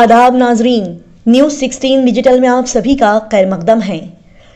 आदाब नाजरीन, news 16 digital में आप सभी का खैर मकदम है।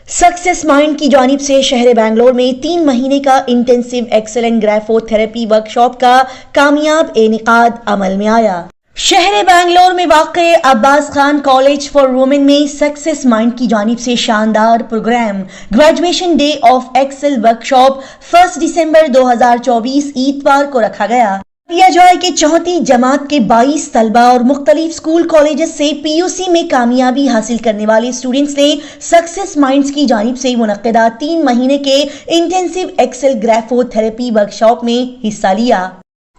सक्सेस माइंड की जानिब से शहर बेंगलोर में 3 महीने का इंटेंसिव एक्सेलेंट ग्राफोथेरेपी वर्कशॉप का कामयाब इनेकाद अमल में आया। शहर बेंगलोर में वाक़े Abbas Khan college for women में सक्सेस माइंड की जानिब से शानदार programme graduation day of Excel workshop 1 दिसंबर 2024 इतवार को रखा गया। दिया जाए कि चौथी जमात के 22 तलबा और मुख्तलिफ स्कूल कॉलेजेस से पीयूसी में कामयाबी हासिल करने वाले स्टूडेंट्स ने सक्सेस माइंड्स की जानिब से मुनक्किदा 3 महीने के इंटेंसिव एक्सेल ग्राफोथेरेपी वर्कशॉप में हिस्सा लिया।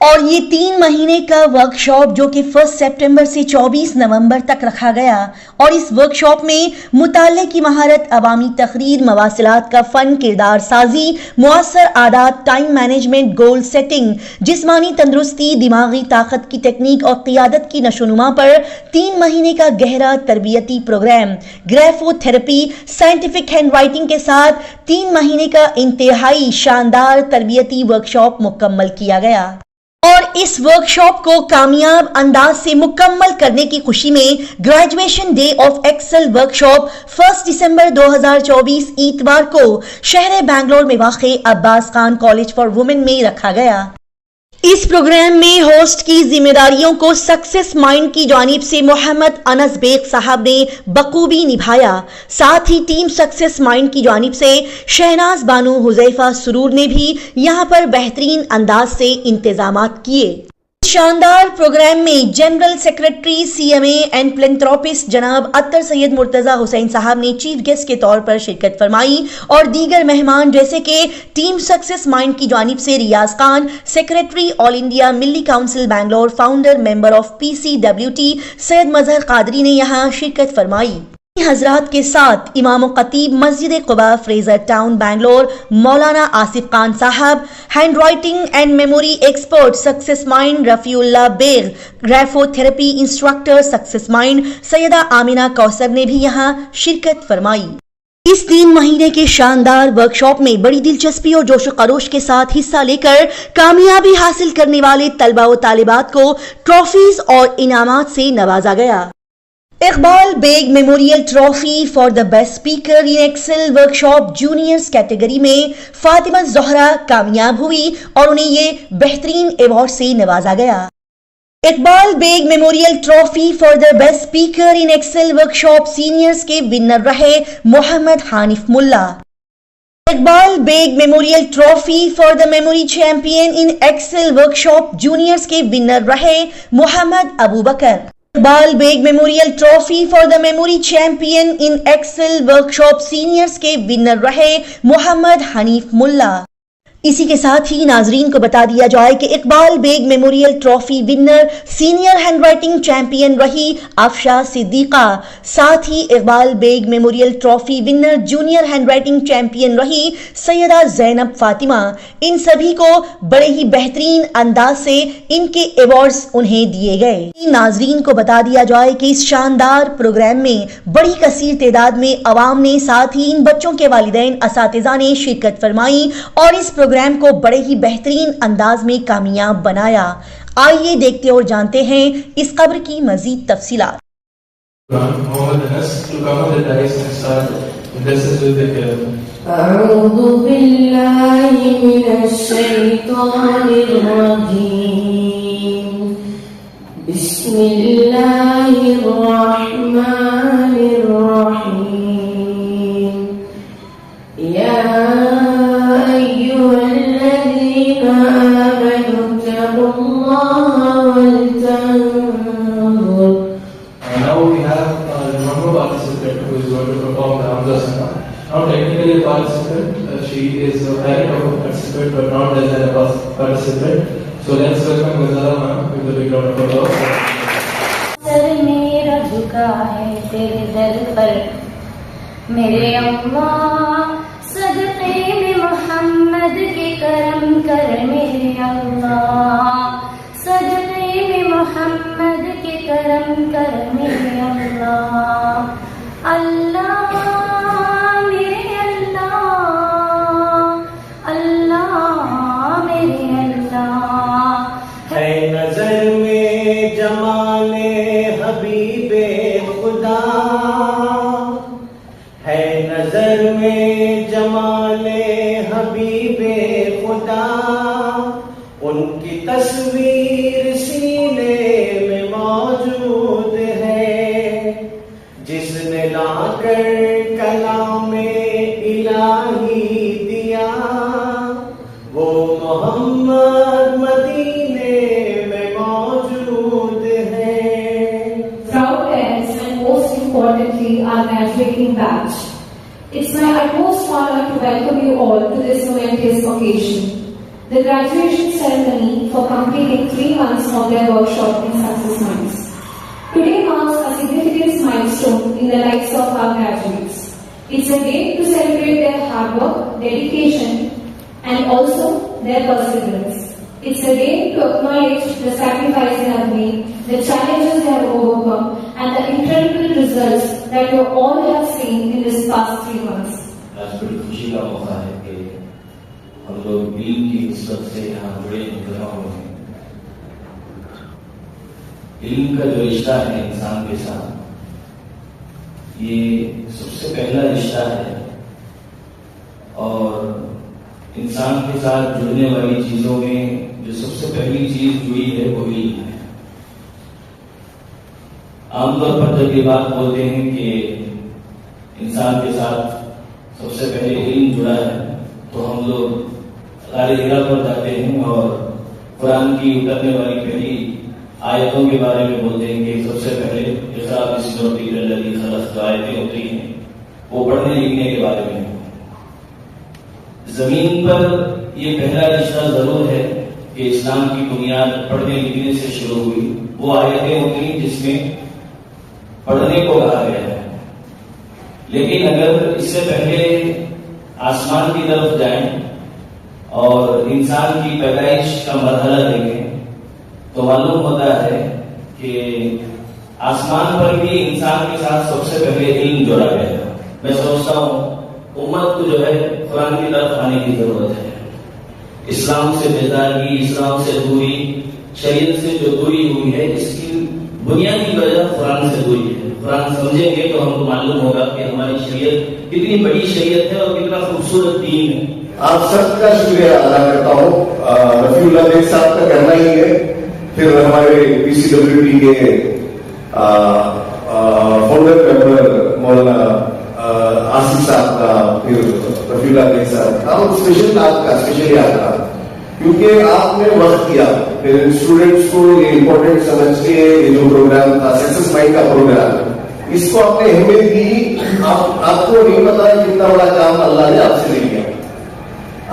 और ये 3 महीने का वर्कशॉप जो कि 1 सितंबर से 24 नवंबर तक रखा गया। और इस वर्कशॉप में मुताले की महारत, अवामी तकरीर, मवासिलात का फन, किरदार साजी, मुअस्सर आदात, टाइम मैनेजमेंट, गोल सेटिंग, जिस्मानी तंदुरुस्ती, दिमागी ताकत की टेक्निक और क़ियादत की नशोनुमा पर 3 महीने का गहरा तरबियती programme graphotherapy scientific handwriting के साथ 3 महीने का इंतहाई शानदार तरबियती वर्कशॉप मुकम्मल किया गया। और इस वर्कशॉप को कामयाब अंदाज से मुकम्मल करने की खुशी में graduation day of Excel workshop 1 दिसंबर 2024 इतवार को शहर बेंगलोर में वाक़े Abbas Khan college for women में रखा गया। इस प्रोग्राम में होस्ट की जिम्मेदारियों को सक्सेस माइंड की जानिब से मोहम्मद अनस बेग साहब ने बखूबी निभाया। साथ ही टीम सक्सेस माइंड की जानिब से शहनाज बानो, हुज़ैफा सुरूर ने भी यहां पर बेहतरीन अंदाज से इंतजामात किए। शानदार प्रोग्राम में general secretary CMA and philanthropist जनाब अत्तर सैयद मुर्तजा हुसैन साहब ने चीफ गेस्ट के तौर पर शिरकत फरमाई और दीगर मेहमान जैसे कि टीम सक्सेस माइंड की जानिब से Riyaz Khan, secretary All India Milli Council Bangalore, founder member of PCWT Syed Mazhar Qadri ने यहाँ शिरकत फरमाई। हजरात के साथ इमाम खतीब मस्जिद Quba Fraser town Bangalore Maulana Asif Khan Sahab, handwriting and memory expert success mind Rafiullah Baig, graphotherapy instructor success mind Syeda Amina Kausar ने भी यहाँ शिरकत फरमाई। इस 3 महीने के शानदार वर्कशॉप में बड़ी दिलचस्पी और जोश खरोश के साथ हिस्सा लेकर कामयाबी हासिल करने वाले तलबा व तालिबात को ट्रॉफीज और इनामात से नवाजा गया। Iqbal Baig memorial trophy for the best speaker in Excel workshop juniors category में फातिमा ज़ोहरा कामयाब हुई और उन्हें ये बेहतरीन अवार्ड से नवाजा गया। Iqbal Baig memorial trophy for the best speaker in Excel workshop seniors के विनर रहे Mohammed Hanif Mulla. Iqbal Baig memorial trophy for the memory champion in Excel workshop juniors के विनर रहे Mohammed Abu Bakar. Iqbal Baig memorial trophy for the memory champion in Excel workshop seniors के winner रहे मोहम्मद हनीफ मुल्ला। इसी के साथ ही नाजरीन को बता दिया जाए कि Iqbal Baig memorial trophy winner senior handwriting champion रही अफशा सिद्दीका। साथ ही Iqbal Baig memorial trophy winner junior handwriting champion रही सैयदा ज़ैनब फातिमा। इन सभी को बड़े ही बेहतरीन अंदाज से इनके अवार्ड्स उन्हें दिए गए। नाजरीन को बता दिया जाए कि इस शानदार प्रोग्राम में बड़ी कसीर तादाद में अवाम ने, साथ ही इन बच्चों के वालिदैन, असातिज़ा ने शिरकत फरमाई और इस प्रोग्राम को बड़े ही बेहतरीन अंदाज में कामयाब बनाया। आइए देखते और जानते हैं इस खबर की मजीद तफसीलात। Now we have the number participant who is going to perform the Hamdasana. Now technically a participant, she is a parent of a participant but not as a participant. So let's welcome Gazara ma'am with a big round of applause. Sir मेरा झुका है तेरे दर पर मेरे अल्लाह, सदक़े में मोहम्मद के करम कर मेरे अल्लाह, सदक़े में मोहम्मद के करम कर मेरे अल्लाह। अल्लाह मेरे अल्लाह, अल्लाह मेरे अल्लाह। है नजर में जमाले हबीब में जमाले हबीबे खुदा, उनकी तस्वीर सीने में मौजूद है, जिसने लाकर कलामे इलाही दिया, वो मोहम्मद मदीने में मौजूद है। Proud parents and most importantly our graduating batch. It's my utmost honor to welcome you all to this momentous occasion, the graduation ceremony for completing 3 months of their workshop in Success Minds. Today marks a significant milestone in the lives of our graduates. It's a day to celebrate their hard work, dedication, and also their perseverance. It's a day to acknowledge the sacrifices they have made, the challenges they have overcome, and the incredible results that you all have seen in this past 3 months. आज बड़ी खुशी का मौका है कि हम लोग इल्म की निस्बत से यहाँ जुड़े जमा हुए हैं। इल्म का जो रिश्ता है इंसान के साथ, ये सबसे पहला रिश्ता है और इंसान के साथ जुड़ने वाली चीजों में जो सबसे पहली चीज जुड़ी है वो इल्म है। आमतौर पर जब ये बात बोलते हैं कि इंसान के साथ सबसे पहले इल्म जुड़ा है, तो हम लोग गालिरा पर जाते हैं और कुरान की उतरने वाली पहली आयतों के बारे में बोलते हैं कि सबसे पहले जो आयतें होती हैं वो पढ़ने लिखने के बारे में। जमीन पर ये पहला रिश्ता जरूर है कि इस्लाम की बुनियाद पढ़ने लिखने से शुरू हुई। वो आयतें होती हैं जिसमें पढ़ने को कहा गया है, लेकिन अगर इससे पहले आसमान की तरफ जाएं और इंसान की पैदाइश का मरहला देखें तो मालूम होता है कि आसमान पर भी इंसान के साथ सबसे पहले इल्म जोड़ा गया है। मैं सोचता हूँ उम्मत को जो है कुरान की तरफ आने की जरूरत है। इस्लाम से बेदारी, इस्लाम से दूरी, शरीयत से जो दूरी हुई है, इसकी बुनियादी वजह कुरान से दूरी है। कुरान समझेंगे तो हमको मालूम होगा कि हमारी शरीयत कितनी बड़ी शरीयत है और कितना खूबसूरत दीन है। आप सबका शुक्रिया अदा करता हूँ। रफीउल्लाह बेग साहब का करना ही है, फिर हमारे पीसीडब्ल्यूडी के फाउंडर मेंबर मौलाना आसिफ साहब का, फिर रफीउल्लाह बेग साहब का, और स्पेशली आपका, क्योंकि आपने वक्त किया। फिर स्टूडेंट्स को ये इम्पोर्टेंट समझ के ये जो प्रोग्राम था सक्सेस माइंड का प्रोग्राम, इसको आपने अहमियत दी। आपको नहीं पता कितना बड़ा काम अल्लाह ने आपसे ले लिया।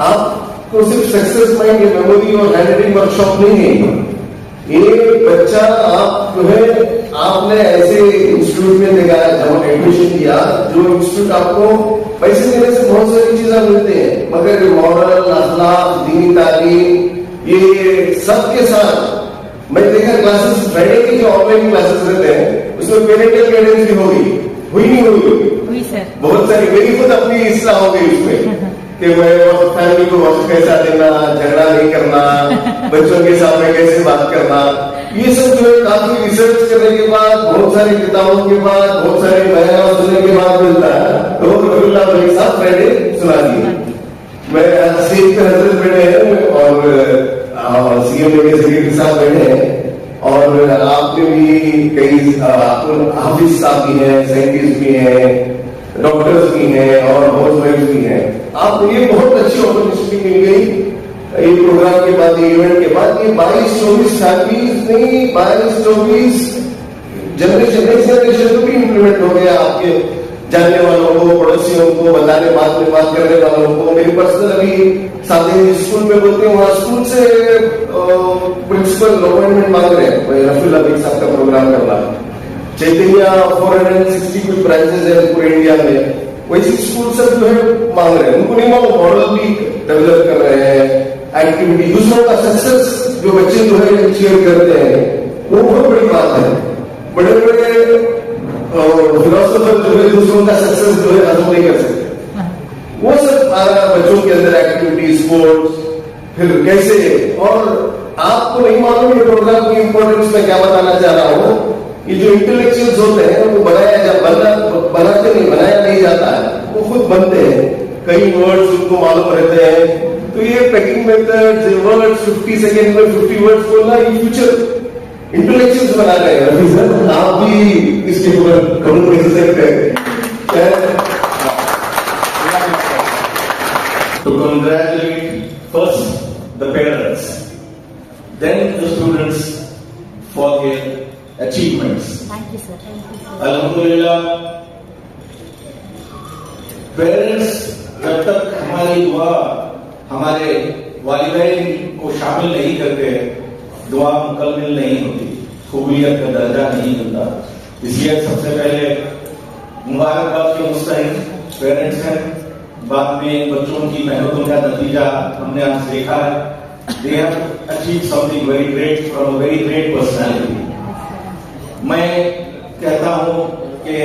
आपको सिर्फ सक्सेस माइंड की मेमोरी और हैंडराइटिंग वर्कशॉप नहीं है, ये बच्चा आप जो है आपने ऐसे इंस्टीट्यूट में देखा जब एडमिशन किया, जो इंस्टीट्यूट आपको पैसे देने से बहुत सारी चीजें मिलते हैं, मगर मॉरल, अखलाक, दीनी तालीम, ये सबके साथ मैं देखा क्लासेस फ्राइडे की जो ऑनलाइन क्लासेस रहते हैं उसमें पेरेंटल गाइडेंस भी हुई नहीं हुई सर। बहुत सारी मेरी खुद अपनी इस्लाह हो गई उसमें कि मैं फैमिली को वक्त कैसा देना, झगड़ा नहीं करना, बच्चों के सामने कैसे बात करना, ये सब जो है काफी रिसर्च करने के बाद, बहुत सारी किताबों के बाद, बहुत सारे बयान सुनने के बाद मिलता है। तो रफीउल्लाह बेग साहब फ्राइडे सुना दिए। मैं स्टेज पे हजरत बैठे हैं और सीएम के सेक्रेटरी साहब बैठे हैं, और आपने भी कई हाफिज साहब भी हैं, साइंटिस्ट भी हैं, डॉक्टर्स भी हैं और हाउस वाइफ भी हैं। आपको ये बहुत अच्छी अपॉर्चुनिटी मिल गई ये प्रोग्राम के बाद, ये इवेंट के बाद। ये 22-24 फैमिलीज नहीं, 22-24 जनरेशन को भी इम्प्लीमेंट हो गया। आपके जानने वालों को, पड़ोसियों को, बताने बात करने वालों को। मेरी पर्सनल अभी साथ स्कूल में बोलते हैं, वहाँ स्कूल से प्रिंसिपल अपॉइंटमेंट मांग रहे हैं रफीउल्लाह बेग साहब का प्रोग्राम करना। चैतन्य 460 कुछ ब्रांचेस है पूरे इंडिया में, वैसे स्कूल सब जो है मांग रहे हैं। उनको नहीं मालूम, मॉडल भी डेवलप कर रहे हैं, एक्टिविटी, दूसरों का सक्सेस जो बच्चे जो है शेयर करते हैं, वो बहुत बड़ी बात है। बड़े बड़े फिलोसोफर जो है दूसरों का सक्सेस जो है हजम नहीं कर सकते। वो सब बच्चों के अंदर एक्टिविटी, स्पोर्ट्स, फिर कैसे, और आपको नहीं मालूम ये प्रोग्राम की इंपॉर्टेंस में क्या बताना चाह रहा हूँ। ये जो इंटेलेक्चुअल्स होते हैं वो बनाया नहीं जाता है, वो खुद बनते हैं, कई वर्ड्स उनको मालूम रहते हैं, तो ये पैकिंग मेथड वर्ड्स 50 सेकेंड में 50 वर्ड्स बोलना ये फ्यूचर इंटेलेक्चुअल्स बना रहे हैं। रफी सर आप भी इसके ऊपर कम्युनिकेशन करते हैं। To congratulate first the parents, then the students for their achievements. Thank you, sir. Alhamdulillah, parents जब तक हमारी दुआ हमारे वालिदैन को शामिल नहीं करते, दुआ मुकम्मल नहीं होती, कबूलियत का दर्जा नहीं मिलता। इसलिए सबसे पहले मुबारकबाद के मुस्तहिक पेरेंट्स हैं, बाद में बच्चों की मेहनतों का नतीजा हमने आज देखा है। They have achieved something very great from a very great personality. मैं कहता हूँ कि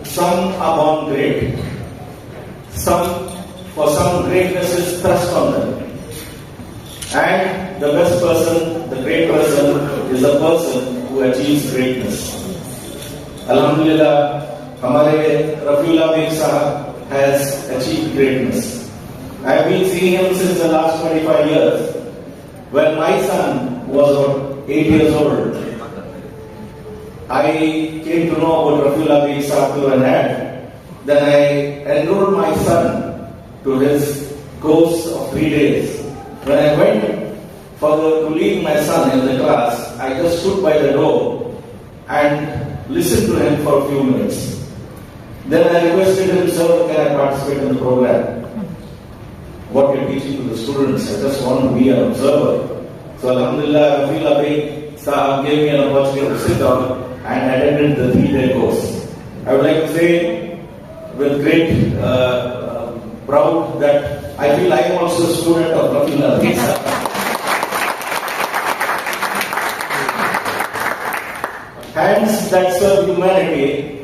some are born great, for some greatness is thrust on them, and the best person, the great person, is the person who achieves greatness. Alhamdulillah, हमारे Rafiullah bag साहब has achieved greatness. I have been seeing him since the last 25 years. When my son was about 8 years old, I came to know about Rafiullah Beg Sahab through an ad. Then I enrolled my son to his course of 3 days. When I went to leave my son in the class, I just stood by the door and listened to him for a few minutes. Then I requested him, sir, can I participate in the program? What you're teaching to the students, I just want to be an observer. So Alhamdulillah, Rafiullah Beg Sahab gave me an opportunity to sit down and attended the 3-day course. I would like to say with great proud that I feel I am also a student of Rafiullah Beg Sahab. Hands that serve humanity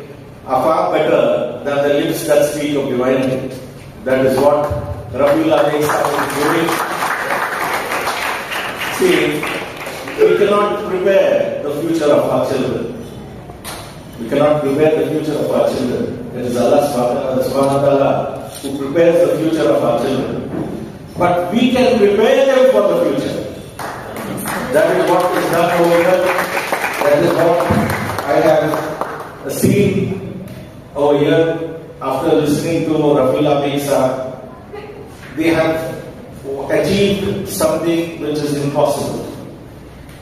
are far better than the lips that speak of divinity. That is what Rafiullah Beg Sahab is doing. See, we cannot prepare the future of our children. We cannot prepare the future of our children. It is Allah subhanahu wa ta'ala who prepares the future of our children. But we can prepare them for the future. That is what is done over here. That is what I have seen over here after listening to Rafiullah Beg Sahab. They have achieved something which is impossible.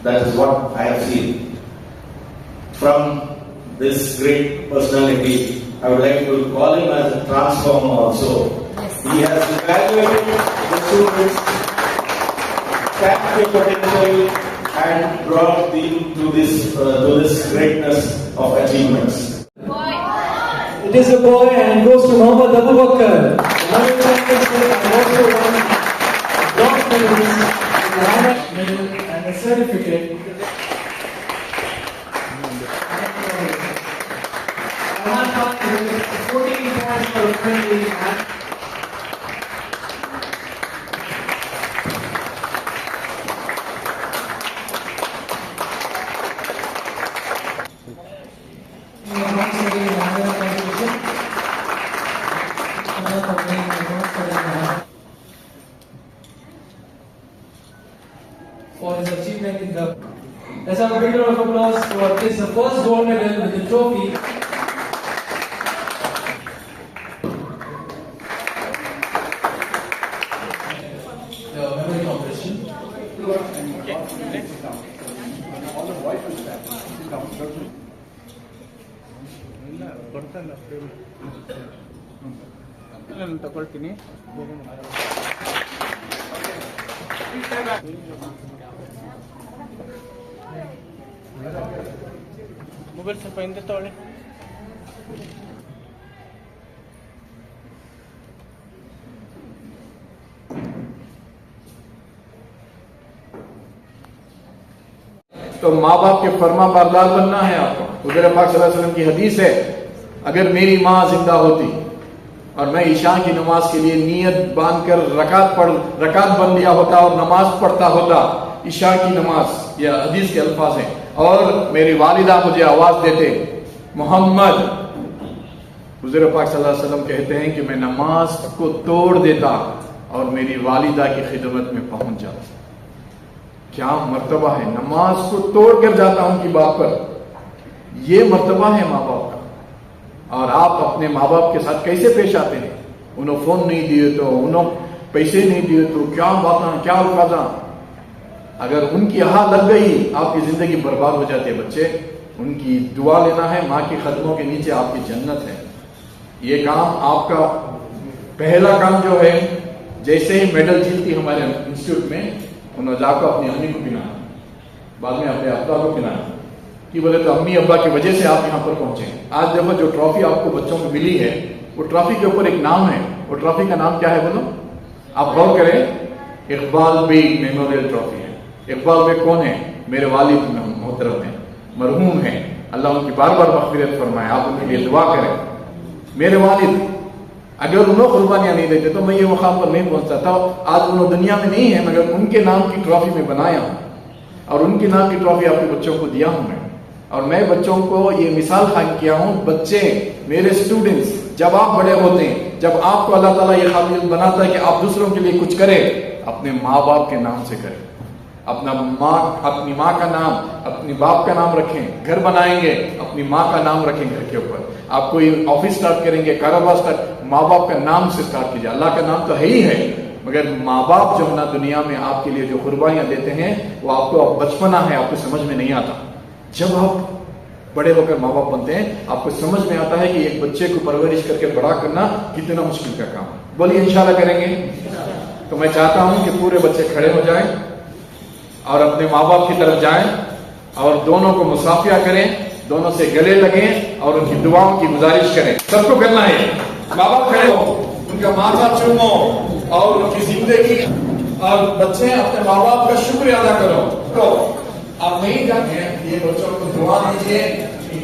That is what I have seen. From this great personality, I would like to call him as a transformer also. He has evaluated the students, tapped their potential and brought them to this greatness of achievements. It is a boy and goes to Mohammad Abu Bakr. Another championship and also won bronze medals, an honor medal and a certificate. Ahmad Khan with 14 points for a friendly match. For his achievement in the. Let's have a big round of applause for this, the first gold medal with the trophy. The memory competition. ತಗೊಳ್ತೀನಿ. Mobile ಸ್ವಲ್ಪ ಹಿಂದೆ ತಗೊಳ್ಳಿ. तो माँ बाप के फर्मा बरदार बनना है आपको। हुज़ूर पाक सल्लल्लाहु अलैहि वसल्लम की हदीस है, अगर मेरी माँ जिंदा होती और मैं ईशा की नमाज के लिए नियत बांधकर रकात बन लिया होता और नमाज पढ़ता होता, ईशा की नमाज, यह हदीस के अल्फाज हैं, और मेरी वालिदा मुझे आवाज देते, मोहम्मद हुज़ूर पाक सल्लल्लाहु अलैहि वसल्लम कहते हैं कि मैं नमाज को तोड़ देता और मेरी वालिदा की खिदमत में पहुंच जाता। क्या मर्तबा है, नमाज को तोड़ कर जाता हूं कि बाप पर, ये मर्तबा है माँ बाप का। और आप अपने माँ बाप के साथ कैसे पेश आते हैं? उन्होंने फोन नहीं दिए तो, उन्होंने पैसे नहीं दिए तो, क्या बात, क्या अल्फाजा। अगर उनकी आह लग गई आपकी जिंदगी बर्बाद हो जाती है। बच्चे, उनकी दुआ लेना है, माँ के कदमों के नीचे आपकी जन्नत है। ये काम आपका पहला काम जो है, जैसे ही मेडल जीतती हमारे इंस्टीट्यूट में, उन्होंने जाकर अपनी अम्मी को पिलाना, बाद में अपने अब्बा को पिलाना, कि बोले तो अम्मी अब्बा की वजह से आप यहाँ पर पहुंचे। आज देखो जो ट्रॉफी आपको बच्चों को मिली है, वो ट्रॉफी के ऊपर एक नाम है। वो ट्रॉफी का नाम क्या है बोलो? आप गौर करें, इकबाल बेग मेमोरियल ट्रॉफी है। इकबाल बेग कौन है? मेरे वालिद मोहतरम है, मरहूम है, अल्लाह उनकी बार बार मग़फ़िरत फरमाए। आप उनके लिए दुआ करें। मेरे वालिद, अगर उन्होंने कुर्बानियां नहीं देते तो मैं ये मुकाम पर नहीं पहुंचता था। आज उन्होंने दुनिया में नहीं है, मगर उनके नाम की ट्रॉफी में बनाया और उनके नाम की ट्रॉफी आपके बच्चों को दिया हूं मैं। और मैं बच्चों को ये मिसाल कायम किया हूं। बच्चे, मेरे स्टूडेंट्स, जब आप बड़े होते हैं, जब आपको अल्लाह ताला ये काबिल बनाता है कि आप दूसरों के लिए कुछ करें, अपने माँ बाप के नाम से करें। अपनी माँ का नाम, अपने बाप का नाम रखें। घर बनाएंगे, अपनी माँ का नाम रखें घर के ऊपर। आप कोई ऑफिस स्टार्ट करेंगे, कारोबार स्टार्ट, माँ बाप का नाम से स्टार्ट कीजिए। अल्लाह का नाम तो है ही है, मगर माँ बाप जो है ना, दुनिया में आपके लिए जो कुर्बानियां देते हैं, वो आपको बचपना है, आपको समझ में नहीं आता। जब आप बड़े होकर माँ बाप बनते हैं, आपको समझ में आता है कि एक बच्चे को परवरिश करके बड़ा करना कितना मुश्किल का काम है। बोलिए इंशाल्लाह करेंगे। तो मैं चाहता हूं कि पूरे बच्चे खड़े हो जाएं और अपने माँ बाप की तरफ जाएं और दोनों को मुसाफिया करें, दोनों से गले लगें और उनकी दुआओं की गुजारिश करें। सबको करना है। माँ बाप खड़े हो, उनका माथा चूमो और उनकी जिंदगी, और बच्चे अपने माँ बाप का शुक्र अदा करो। तो आप नहीं जानते हैं, ये बच्चों को दुआ दीजिए।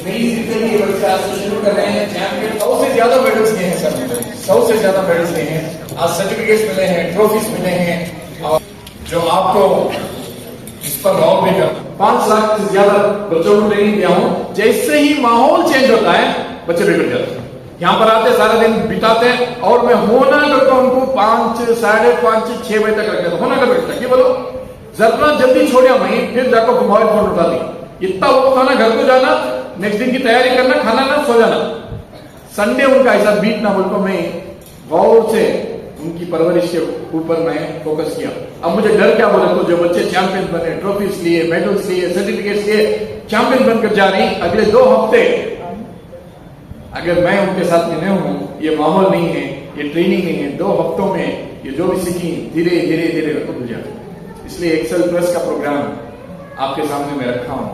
नई जिंदगी बच्चे आज से शुरू कर रहे हैं। चैंपियन 100 से ज्यादा मेडल्स लिए हैं सर, 100 से ज्यादा मेडल्स लिए हैं। आज सर्टिफिकेट्स मिले हैं, ट्रॉफीज मिले हैं, और जो आपको इस पर गौर भी कर। 5 लाख से ज्यादा बच्चों को ट्रेनिंग दिया हूं। जैसे ही माहौल चेंज होता है, बच्चे बिगड़ जाते हैं। यहाँ पर आते, सारा दिन बिताते हैं, और मैं होना करता हूं उनको 5, 5:30, 6 बजे तक रख देता। होना कर रखता, बोलो जरा जल्दी छोड़िया वहीं, फिर जाकर मोबाइल फोन उठा दी। इतना वक्त था ना, घर को जाना, नेक्स्ट दिन की तैयारी करना, खाना ना, सो जाना। संडे उनका ऐसा बीतना, बोलकर मैं गौर से उनकी परवरिश के ऊपर मैं फोकस किया। अब मुझे डर क्या, बोले तो जो बच्चे चैंपियन बने, ट्रॉफीज लिए, मेडल्स लिए, सर्टिफिकेट्स लिए, चैंपियन बनकर जा रही, अगले 2 हफ्ते अगर मैं उनके साथ में नहीं हूं, ये माहौल नहीं है, ये ट्रेनिंग नहीं है, 2 हफ्तों में ये जो भी सीखी धीरे धीरे धीरे भूल जाए। इसलिए एक्सेल प्लस का प्रोग्राम आपके सामने मैं रखा हूं,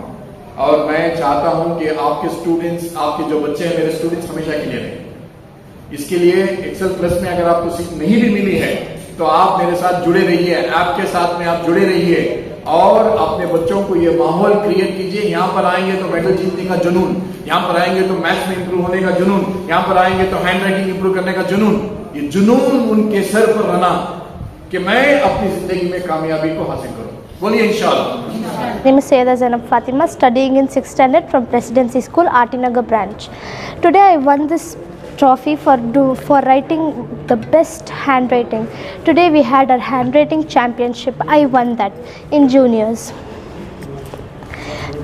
और मैं चाहता हूं कि आपके स्टूडेंट्स, आपके जो बच्चे हैं, मेरे स्टूडेंट्स हमेशा के लिए रहें। इसके लिए एक्सेल प्लस में अगर आपको सीख नहीं भी मिली है, तो आप मेरे साथ जुड़े रहिए, ऐप के साथ में आप जुड़े रहिए, और अपने बच्चों को ये माहौल क्रिएट कीजिए। यहाँ पर आएंगे तो मेडल जीतने का जुनून, यहाँ पर आएंगे तो मैथ्स में इंप्रूव होने का जुनून, यहाँ पर आएंगे तो हैंड राइटिंग इंप्रूव करने का जुनून। ये जुनून उनके सर पर रहना कि मैं अपनी जिंदगी में कामयाबी को हासिल करूं। बोलिए इंशाल्लाह। name is Sayyida Zainab Fatima, studying in 6th standard from Presidency School, Artinagar branch. Today I won this trophy for writing the best handwriting. Today we had a handwriting championship. I won that in juniors.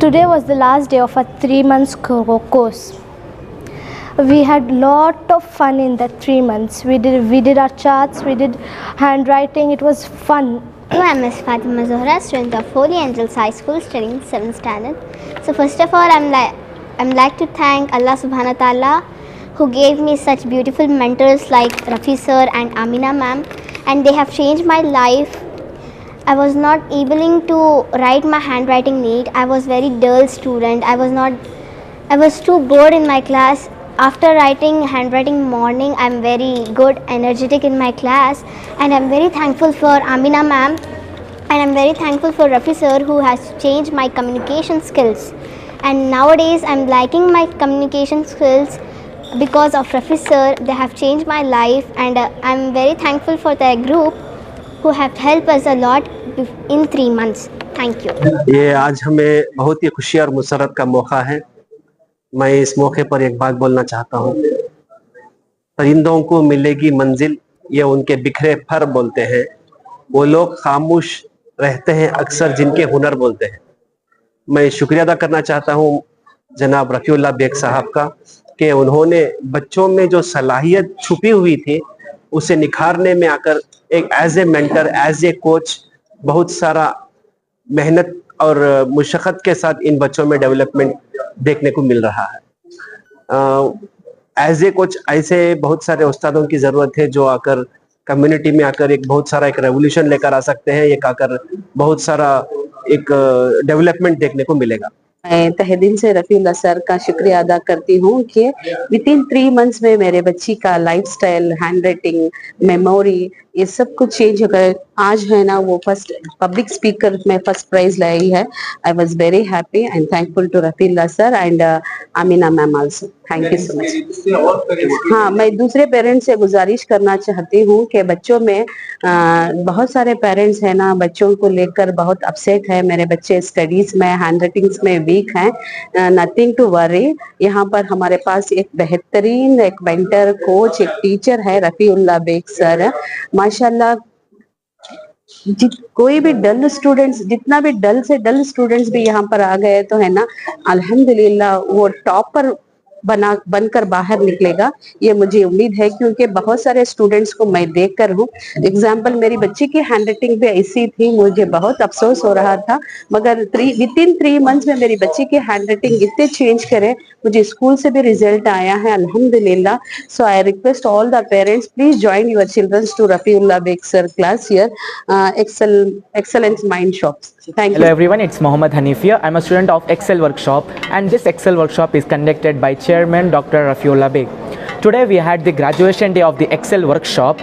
Today was the last day of a 3 months course. We had lot of fun in that 3 months. We did our charts, we did handwriting. It was fun. I am Ms. Fatima Zohra, student of Holy Angels High School, studying 7th standard. So first of all, I'm like to thank Allah Subhanahu wa Taala, who gave me such beautiful mentors like Rafi sir and Amina ma'am, and they have changed my life. I was not able to write my handwriting neat. I was very dull student. I was too bored in my class. After writing handwriting morning, I'm very good, energetic in my class, and I'm very thankful for Amina ma'am, and I'm very thankful for Rafi sir, who has changed my communication skills. And nowadays I'm liking my communication skills because of Rafi sir. They have changed my life, and I'm very thankful for their group who have helped us a lot in 3 months. Thank you. ये आज हमें बहुत ही खुशी और मुसरत का मौका है। मैं इस मौके पर एक बात बोलना चाहता हूँ परिंदों को मिलेगी मंजिल, ये उनके बिखरे फर बोलते हैं। वो लोग खामोश रहते हैं अक्सर, जिनके हुनर बोलते हैं। मैं शुक्रिया अदा करना चाहता हूँ जनाब रफ़ीउल्लाह बेग साहब का कि उन्होंने बच्चों में जो सलाहियत छुपी हुई थी उसे निखारने में आकर एक as a mentor, as a coach बहुत सारा मेहनत और मुशक्क़त के साथ इन बच्चों में डेवलपमेंट देखने को मिल रहा है। एज ए कोच ऐसे बहुत सारे उस्तादों की ज़रूरत है जो आकर कम्युनिटी में आकर एक बहुत सारा एक रेवोल्यूशन लेकर आ सकते हैं। एक आकर बहुत सारा एक डेवलपमेंट देखने को मिलेगा। मैं तहे दिल से रफ़ीउल्लाह सर का शुक्रिया अदा करती हूँ कि विदिन 3 मंथ्स में मेरे बच्ची का लाइफस्टाइल, हैंड राइटिंग, मेमोरी ये सब कुछ चेंज हो गया। आज है ना वो फर्स्ट पब्लिक स्पीकर में फर्स्ट प्राइज लाई है। I was very happy and thankful to Rafiullah sir and Amina ma'am also. Thank you so much. हाँ, मैं दूसरे पेरेंट्स से गुजारिश करना चाहती हूँ कि बच्चों में बहुत सारे पेरेंट्स हैं ना बच्चों को लेकर बहुत अपसेट है, मेरे बच्चे स्टडीज में, हैंड राइटिंग्स में वीक हैं। नथिंग टू वरी, यहाँ पर हमारे पास एक बेहतरीन एक मेंटर, कोच, एक टीचर है रफ़ीउल्लाह बेग सर। माशाल्लाह कोई भी डल स्टूडेंट्स, जितना भी डल से डल स्टूडेंट्स भी यहाँ पर आ गए तो है ना अल्हम्दुलिल्लाह वो टॉपर बनकर बाहर निकलेगा, ये मुझे उम्मीद है। क्योंकि बहुत सारे स्टूडेंट्स को मैं देख कर हूँ। एग्जाम्पल मेरी बच्ची की हैंड राइटिंग भी ऐसी थी, मुझे बहुत अफसोस हो रहा था, मगर विदिन 3 मंथ्स में मेरी बच्ची की हैंड राइटिंग इतने चेंज करे, मुझे स्कूल से भी रिजल्ट आया है अल्हम्दुलिल्लाह। So I request all the parents, please join your childrens to Rafiullah Baig sir class here, excellence mind shops. Thank you. Hello everyone, it's Mohammad Hanifia. I'm a student of Excel Workshop, and this Excel Workshop is conducted by Chairman Dr. Raffiullah Beg. Today we had the graduation day of the Excel Workshop,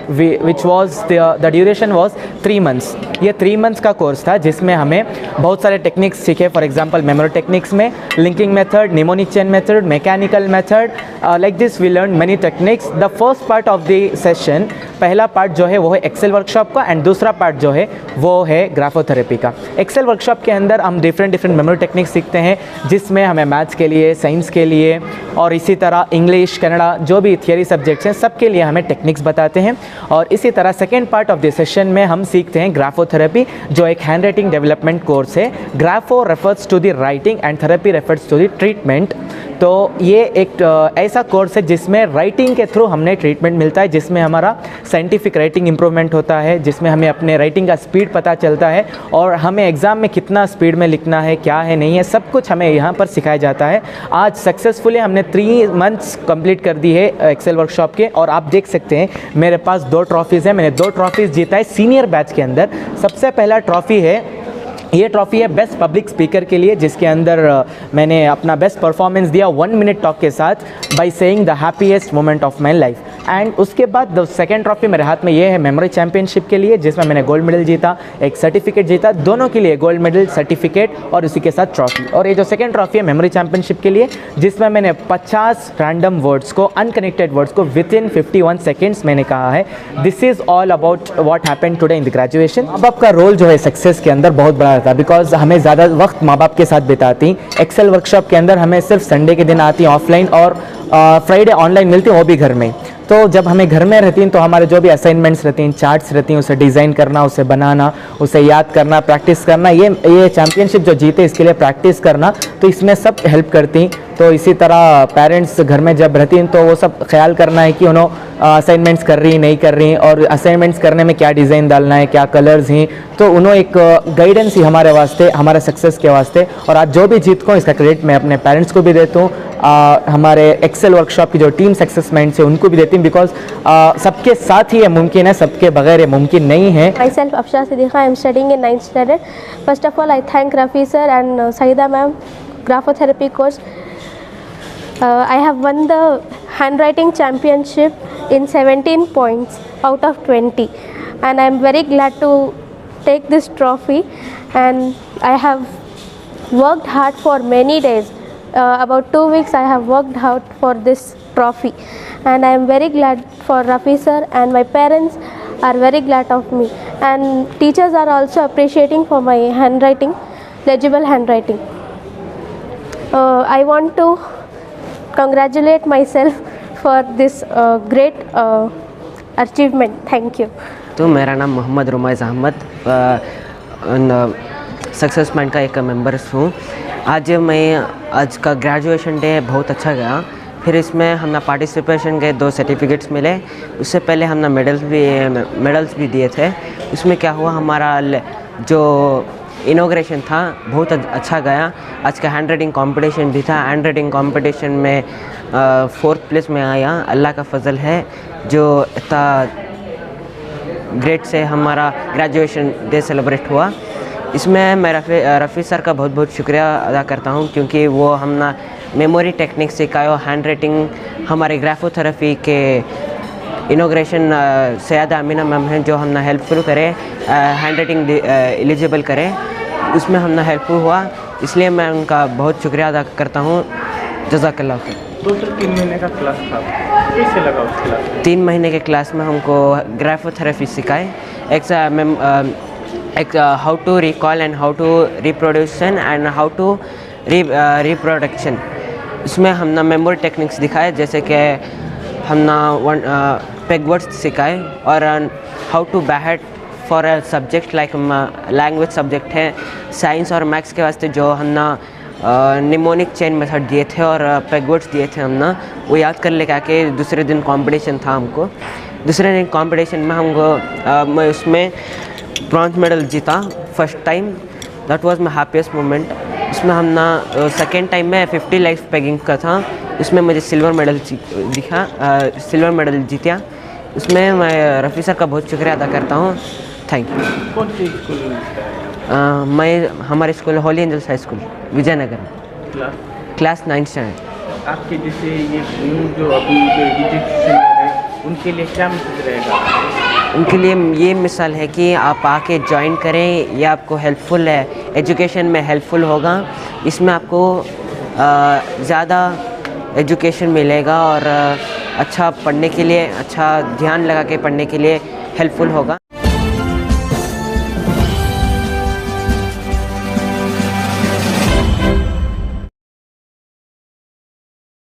which was the duration was 3 months. ये 3 months का course था जिसमें हमें बहुत सारे techniques सीखे। For example memory techniques में linking method, mnemonic chain method, mechanical method, like this we learn many techniques. The first part of the session, पहला पार्ट जो है वो है एक्सेल वर्कशॉप का, एंड दूसरा पार्ट जो है वो है ग्राफोथेरेपी का। एक्सेल वर्कशॉप के अंदर हम डिफरेंट मेमोरी टेक्निक्स सीखते हैं जिसमें हमें मैथ्स के लिए, साइंस के लिए और इसी तरह इंग्लिश, कन्नड़ा, जो भी थियरी सब्जेक्ट्स हैं सबके लिए हमें टेक्निक्स बताते हैं। और इसी तरह second part of the session में हम सीखते हैं ग्राफोथेरेपी, जो एक हैंड राइटिंग डेवलपमेंट कोर्स है। Grapho refers to the writing and therapy refers to the treatment. तो ये एक ऐसा कोर्स है जिसमें राइटिंग के थ्रू हमने ट्रीटमेंट मिलता है, जिसमें हमारा साइंटिफिक राइटिंग इंप्रूवमेंट होता है, जिसमें हमें अपने राइटिंग का स्पीड पता चलता है और हमें एग्ज़ाम में कितना स्पीड में लिखना है, क्या है, नहीं है, सब कुछ हमें यहाँ पर सिखाया जाता है। आज सक्सेसफुली हमने 3 मंथ्स कंप्लीट कर दी है एक्सेल वर्कशॉप के, और आप देख सकते हैं मेरे पास 2 ट्रॉफीज़ हैं। मैंने 2 ट्रॉफीज़ जीता है सीनियर बैच के अंदर। सबसे पहला ट्रॉफ़ी है, ये ट्रॉफ़ी है बेस्ट पब्लिक स्पीकर के लिए, जिसके अंदर मैंने अपना बेस्ट परफॉर्मेंस दिया 1 मिनट टॉक के साथ, by saying the happiest moment of my life. And उसके बाद द सेकेंड ट्रॉफी मेरे हाथ में ये है मेमोरी चैम्पियनशिप के लिए, जिसमें मैंने गोल्ड मेडल जीता, एक सर्टिफिकेट जीता, दोनों के लिए गोल्ड मेडल, सर्टिफिकेट और उसी के साथ ट्रॉफी। और ये जो सेकेंड ट्रॉफी है मेमोरी चैम्पियनशिप के लिए, जिसमें मैंने 50 रैंडम वर्ड्स को, अनकनेक्टेड वर्ड्स को विद इन 51 सेकेंड्स मैंने कहा है। This is all about what happened today in the graduation. माँ बाप का रोल जो है सक्सेस के अंदर बहुत बड़ा था, बिकॉज हमें ज़्यादा वक्त माँ बाप के साथ बिताती। एक्सेल वर्कशॉप के अंदर हमें सिर्फ संडे के दिन आती ऑफलाइन, और फ्राइडे ऑनलाइन मिलती, वो भी घर में। तो जब हमें घर में रहती हैं तो हमारे जो भी असाइनमेंट्स रहती हैं, चार्ट्स रहती हैं, उसे डिज़ाइन करना, उसे बनाना, उसे याद करना, प्रैक्टिस करना, ये चैम्पियनशिप जो जीते इसके लिए प्रैक्टिस करना, तो इसमें सब हेल्प करती। तो इसी तरह पेरेंट्स घर में जब रहती हैं तो वो सब ख्याल करना है कि उन्होंने असाइनमेंट्स कर रही, नहीं कर रही, और असाइनमेंट्स करने में क्या डिज़ाइन डालना है, क्या कलर्स हैं, तो उन्होंने एक गाइडेंस ही हमारे वास्ते, हमारे सक्सेस के वास्ते। और आज जो भी जीत को इसका क्रेडिट मैं अपने पेरेंट्स को भी देता हूँ, हमारे एक्सेल वर्कशॉप की जो टीम सक्सेस माइंड से उनको भी देती हूँ, बिकॉज सबके साथ ही ये मुमकिन है, सबके बगैर ये मुमकिन नहीं है। Myself Afsha Siddiqa, I am studying in 9th standard. First of all, I thank Rafi sir and Saida ma'am, graphotherapy course. I have won the handwriting championship in 17 points out of 20, and I am very glad to take this trophy. And I have worked hard for many days. About 2 weeks I have worked hard for this trophy, and I am very glad for Rafi sir, and my parents are very glad of me, and teachers are also appreciating for my handwriting, legible handwriting. I want to congratulate myself for this great achievement. Thank you. तो मेरा नाम Mohammad रुमैज़ Ahmad success mind का एक member हूँ। आज का graduation day बहुत अच्छा गया। फिर इसमें हमने पार्टिसिपेशन के 2 सर्टिफिकेट्स मिले। उससे पहले हमने मेडल्स भी दिए थे। उसमें क्या हुआ, हमारा जो इनॉग्रेशन था बहुत अच्छा गया। आज का हैंड राइटिंग कंपटीशन भी था। हैंड राइटिंग कंपटीशन में 4th प्लेस में आया। अल्लाह का फजल है जो इतना ग्रेट से हमारा ग्रेजुएशन डे सेलिब्रेट हुआ। इसमें मैं रफ़ी सर का बहुत बहुत शुक्रिया अदा करता हूँ, क्योंकि वो हमने मेमोरी टेक्निक सिखाया। हैंड राइटिंग हमारे ग्राफोथेरेपी के इनॉग्रेशन सैयदा अमीना मैम हैं जो हमने हेल्पफुल करे, हैंड राइटिंग एलिजिबल करे, उसमें हमने हेल्पफुल हुआ। इसलिए मैं उनका बहुत शुक्रिया अदा करता हूँ। जज़ाकल्लाह खैर। टोटल 3 महीने का क्लास था, कैसे लगा उस क्लास में? 3 महीने के क्लास में हमको ग्राफोथेरेपी सिखाए, एक how to recall and how to reproduction and how to reproduction. इसमें हमने मेमोरी टेक्निक्स दिखाए, जैसे कि हमने पेग वर्ड्स सिखाए और how to behead for a subject like language subject है। साइंस और मैथ्स के वास्ते जो हमने निमोनिक चेन मेथड दिए थे और पेग वर्ड्स दिए थे, हमने वो याद कर लेके आके दूसरे दिन कंपटीशन था हमको। दूसरे दिन कंपटीशन में हमको मैं उसमें ब्रॉन्ज मेडल जीता first time. That was my happiest moment. उसमें हमने सेकेंड टाइम में 50 लाइफ पेगिंग का था, उसमें मुझे सिल्वर मेडल जीता। उसमें मैं रफ़ी सर का बहुत शुक्रिया अदा करता हूँ। Thank you. कौन सी स्कूल? मैं हमारे school Holy Angels High School Vijayanagar में क्लास 9th स्टैंडर्ड। आपके जैसे ये जो अभी जो एजुकेशन है उनके लिए क्या मैसेज रहेगा? उनके लिए ये मिसाल है कि आप आके ज्वाइन करें, ये आपको हेल्पफुल है, एजुकेशन में हेल्पफुल होगा। इसमें आपको ज़्यादा एजुकेशन मिलेगा और अच्छा पढ़ने के लिए, अच्छा ध्यान लगा के पढ़ने के लिए हेल्पफुल होगा।